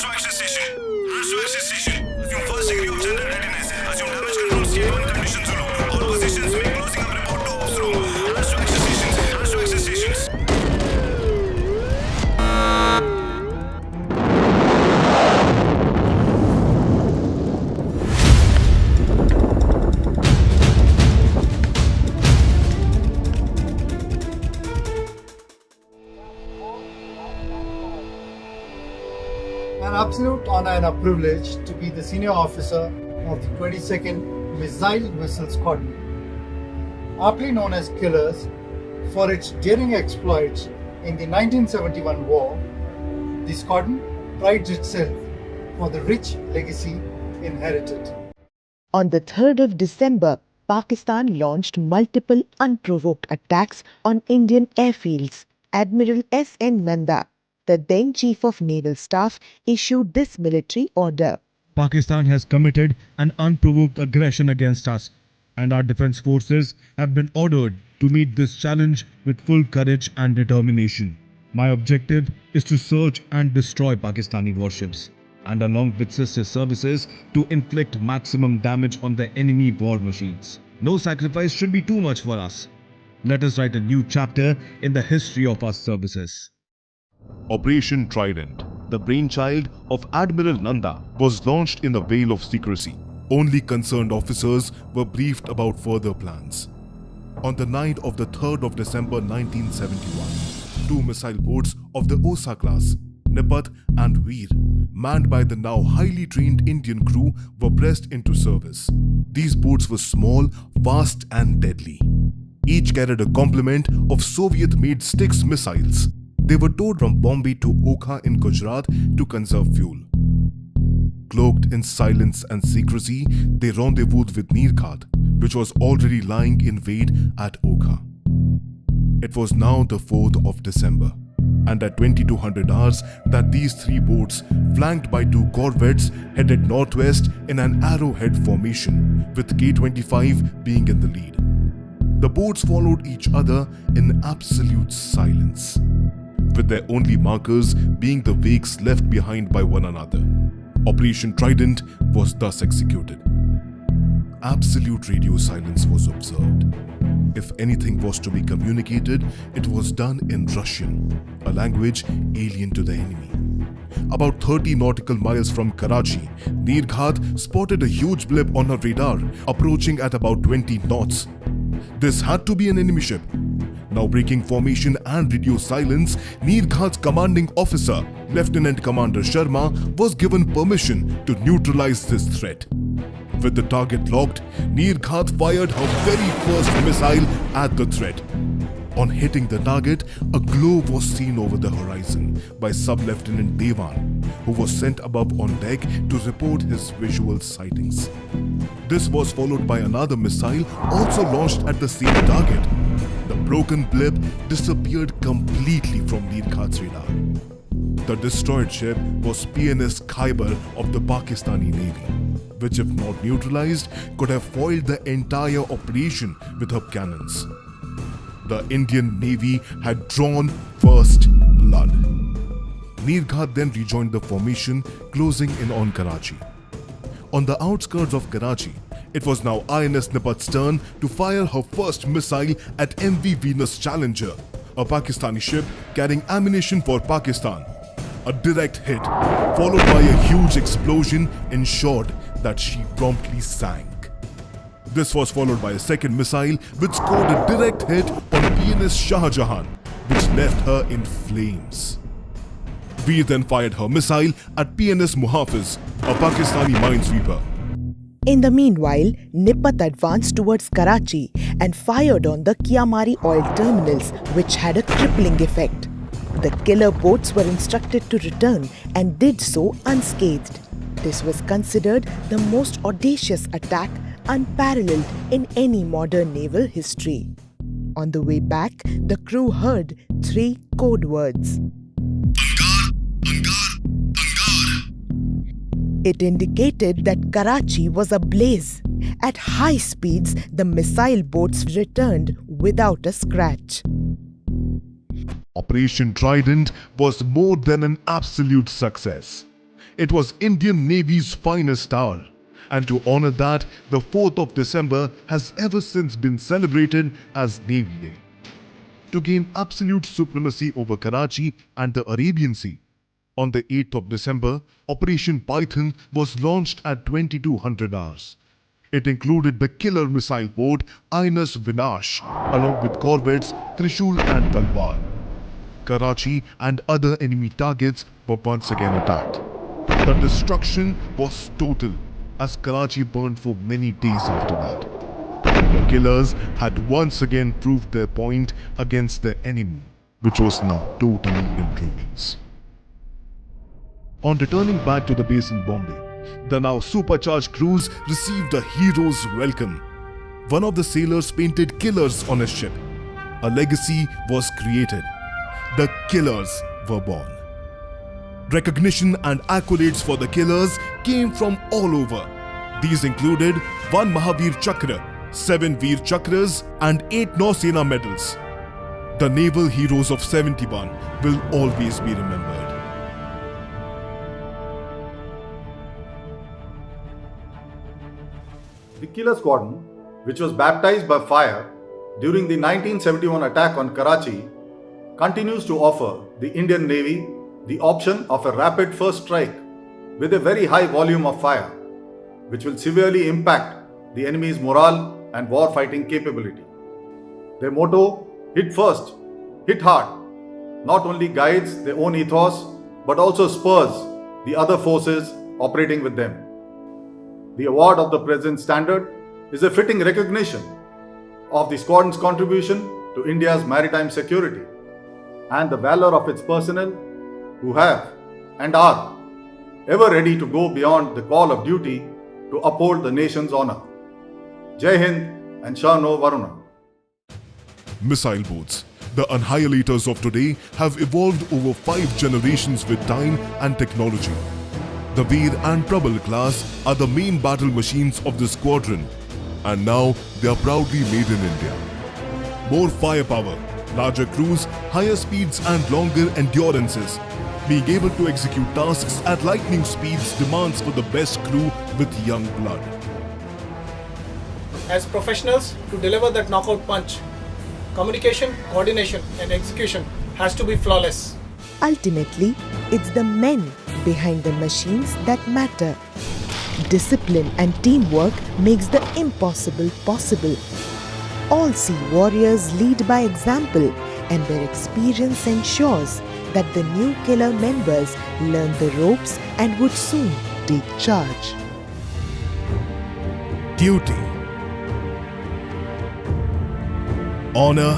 to action station. Rush to action station. Assume first degree of general readiness. Assume damage control state 1 condition Zulu. All positions make closing up report to ops room. Rush to action stations. Rush to action stations. An absolute honor and a privilege to be the senior officer of the 22nd Missile Vessel Squadron, aptly known as Killers for its daring exploits in the 1971 war. The squadron prides itself for the rich legacy inherited. On the 3rd of December, Pakistan launched multiple unprovoked attacks on Indian airfields. Admiral S.N. Nanda, the then Chief of Naval Staff, issued this military order. Pakistan has committed an unprovoked aggression against us, and our defense forces have been ordered to meet this challenge with full courage and determination. My objective is to search and destroy Pakistani warships, and along with sister services, to inflict maximum damage on the enemy war machines. No sacrifice should be too much for us. Let us write a new chapter in the history of our services. Operation Trident, the brainchild of Admiral Nanda, was launched in the veil of secrecy. Only concerned officers were briefed about further plans. On the night of the 3rd of December 1971, 2 missile boats of the Osa class, Nipat and Veer, manned by the now highly trained Indian crew, were pressed into service. These boats were small, fast and deadly. Each carried a complement of Soviet-made Styx missiles. They were towed from Bombay to Okha in Gujarat to conserve fuel. Cloaked in silence and secrecy, they rendezvoused with Nirkhat, which was already lying in wait at Okha. It was now the 4th of December, and at 2200 hours that these 3 boats, flanked by 2 Corvettes, headed northwest in an arrowhead formation, with K-25 being in the lead. The boats followed each other in absolute silence, with their only markers being the wakes left behind by one another. Operation Trident was thus executed. Absolute radio silence was observed. If anything was to be communicated, it was done in Russian, a language alien to the enemy. About 30 nautical miles from Karachi, Nirkhat spotted a huge blip on her radar, approaching at about 20 knots. This had to be an enemy ship. Now breaking formation and radio silence, Nirkhat's commanding officer, Lieutenant Commander Sharma, was given permission to neutralize this threat. With the target locked, Nirkhat fired her very first missile at the threat. On hitting the target, a glow was seen over the horizon by Sub-Lieutenant Devan, who was sent above on deck to report his visual sightings. This was followed by another missile also launched at the same target. The broken blip disappeared completely from Nirkhat's radar. The destroyed ship was PNS Khyber of the Pakistani Navy, which if not neutralized could have foiled the entire operation with her cannons. The Indian Navy had drawn first blood. Nirkhat then rejoined the formation, closing in on Karachi. On the outskirts of Karachi, it was now INS Nipat's turn to fire her first missile at MV Venus Challenger, a Pakistani ship carrying ammunition for Pakistan. A direct hit, followed by a huge explosion, ensured that she promptly sank. This was followed by a second missile which scored a direct hit on PNS Shah Jahan, which left her in flames. Veer then fired her missile at PNS Muhafiz, a Pakistani minesweeper. In the meanwhile, Nipat advanced towards Karachi and fired on the Kiamari oil terminals, which had a crippling effect. The killer boats were instructed to return and did so unscathed. This was considered the most audacious attack unparalleled in any modern naval history. On the way back, the crew heard 3 code words. It indicated that Karachi was ablaze. At high speeds, the missile boats returned without a scratch. Operation Trident was more than an absolute success. It was Indian Navy's finest hour. And to honor that, the 4th of December has ever since been celebrated as Navy Day. To gain absolute supremacy over Karachi and the Arabian Sea, on the 8th of December, Operation Python was launched at 2200 hours. It included the killer missile boat INS Vinash, along with corvettes Trishul and Talwar. Karachi and other enemy targets were once again attacked. The destruction was total, as Karachi burned for many days after that. The killers had once again proved their point against the enemy, which was now totally in ruins. On returning back to the base in Bombay, the now supercharged crews received a hero's welcome. One of the sailors painted killers on his ship. A legacy was created. The killers were born. Recognition and accolades for the killers came from all over. These included 1 Mahavir Chakra, 7 Veer Chakras and 8 Nausena medals. The naval heroes of 71 will always be remembered. The Killer Squadron, which was baptized by fire during the 1971 attack on Karachi, continues to offer the Indian Navy the option of a rapid first strike with a very high volume of fire, which will severely impact the enemy's morale and war-fighting capability. Their motto, hit first, hit hard, not only guides their own ethos, but also spurs the other forces operating with them. The award of the present standard is a fitting recognition of the squadron's contribution to India's maritime security and the valor of its personnel who have and are ever ready to go beyond the call of duty to uphold the nation's honor. Jai Hind and Shah No Varuna. Missile boats, the annihilators of today, have evolved over 5 generations with time and technology. The Veer and Prabal class are the main battle machines of the squadron, and now they are proudly made in India. More firepower, larger crews, higher speeds and longer endurances. Being able to execute tasks at lightning speeds demands for the best crew with young blood. As professionals, to deliver that knockout punch, communication, coordination and execution has to be flawless. Ultimately, it's the men behind the machines that matter. Discipline and teamwork makes the impossible possible. All sea warriors lead by example, and their experience ensures that the new killer members learn the ropes and would soon take charge. Duty, honor,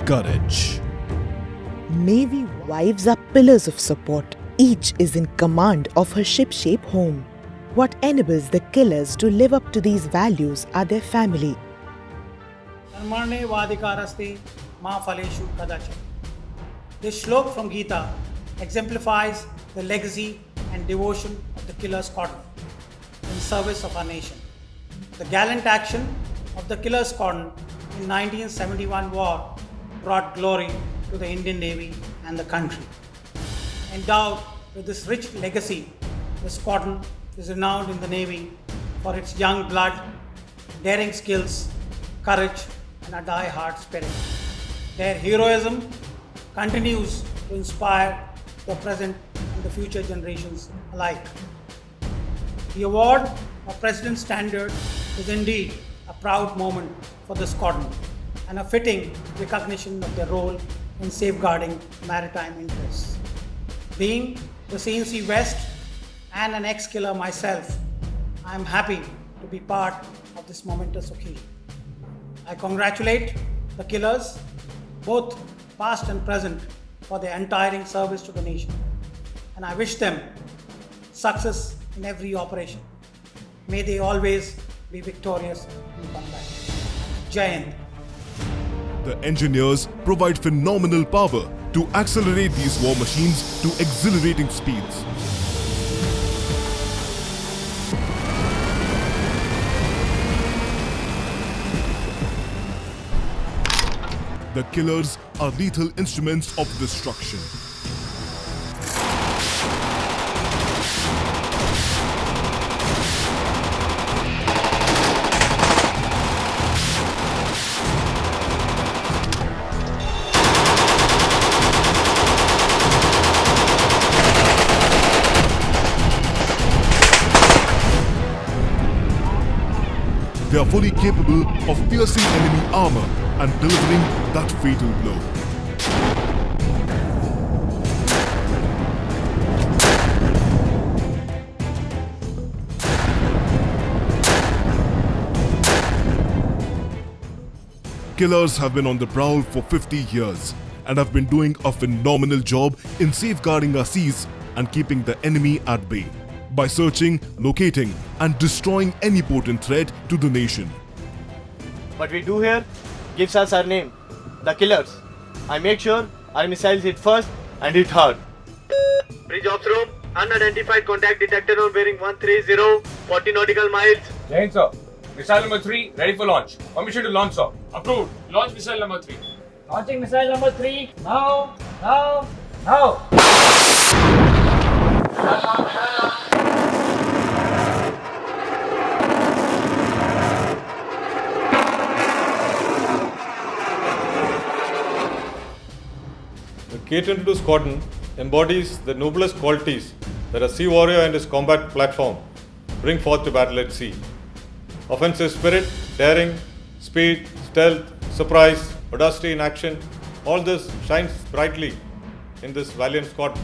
courage. Navy wives are pillars of support. Each is in command of her ship-shape home. What enables the killers to live up to these values are their family. Karmarne vadikarasti ma phaleshu kadachan. This shlok from Gita exemplifies the legacy and devotion of the Killer Squadron in service of our nation. The gallant action of the Killer Squadron in 1971 war brought glory to the Indian Navy and the country. Endowed with this rich legacy, the squadron is renowned in the Navy for its young blood, daring skills, courage, and a die-hard spirit. Their heroism continues to inspire the present and the future generations alike. The award of President's Standard is indeed a proud moment for the squadron and a fitting recognition of their role in safeguarding maritime interests. Being the CNC West and an ex-killer myself, I am happy to be part of this momentous occasion. I congratulate the killers, both past and present, for their untiring service to the nation. And I wish them success in every operation. May they always be victorious in combat. Jai Hind. The engineers provide phenomenal power to accelerate these war machines to exhilarating speeds. The killers are lethal instruments of destruction. are fully capable of piercing enemy armor and delivering that fatal blow. Killers have been on the prowl for 50 years and have been doing a phenomenal job in safeguarding our seas and keeping the enemy at bay by searching, locating and destroying any potent threat to the nation. What we do here gives us our name, the Killers. I make sure our missiles hit first and hit hard. Bridge off room, unidentified contact detected on bearing 130, 40 nautical miles. Jai Hind, sir. Missile number 3 ready for launch. Permission to launch, sir. Approved. Launch missile number 3. Launching missile number 3. Now. The K-22 Squadron embodies the noblest qualities that a sea warrior and his combat platform bring forth to battle at sea. Offensive spirit, daring, speed, stealth, surprise, audacity in action, all this shines brightly in this valiant squadron.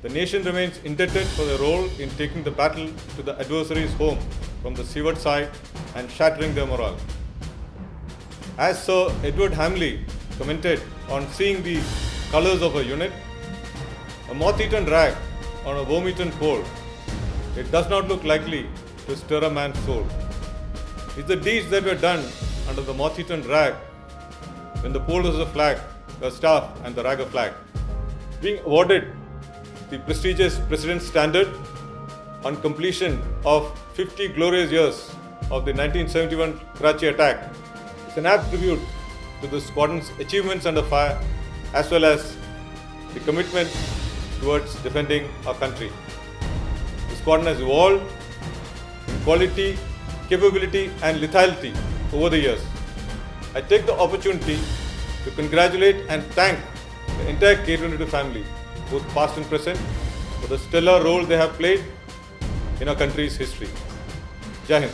The nation remains indebted for their role in taking the battle to the adversary's home from the seaward side and shattering their morale. As Sir Edward Hamley commented on seeing the colours of a unit, a moth-eaten rag on a worm-eaten pole, it does not look likely to stir a man's soul. It's the deeds that were done under the moth-eaten rag when the pole was a flag, a staff and the rag a flag. Being awarded the prestigious President's Standard on completion of 50 glorious years of the 1971 Karachi attack is an apt tribute to the squadron's achievements under fire as well as the commitment towards defending our country. The squadron has evolved in quality, capability and lethality over the years. I take the opportunity to congratulate and thank the entire K-22 family, both past and present, for the stellar role they have played in our country's history. Jai Hind.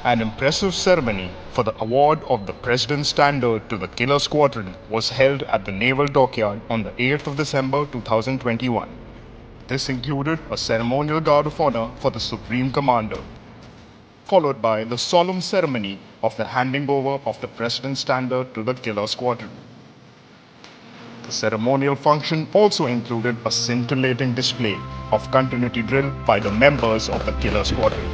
An impressive ceremony for the award of the President's Standard to the Killer Squadron was held at the Naval Dockyard on the 8th of December 2021. This included a ceremonial guard of honor for the Supreme Commander, followed by the solemn ceremony of the handing over of the President's Standard to the Killer Squadron. The ceremonial function also included a scintillating display of continuity drill by the members of the Killer Squadron.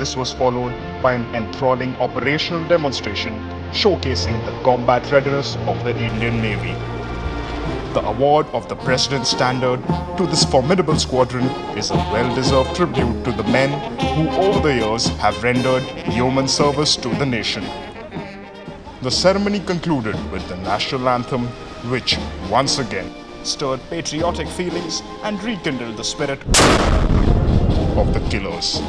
This was followed by an enthralling operational demonstration showcasing the combat readiness of the Indian Navy. The award of the President's Standard to this formidable squadron is a well-deserved tribute to the men who over the years have rendered yeoman service to the nation. The ceremony concluded with the national anthem, which once again stirred patriotic feelings and rekindled the spirit of the Killers.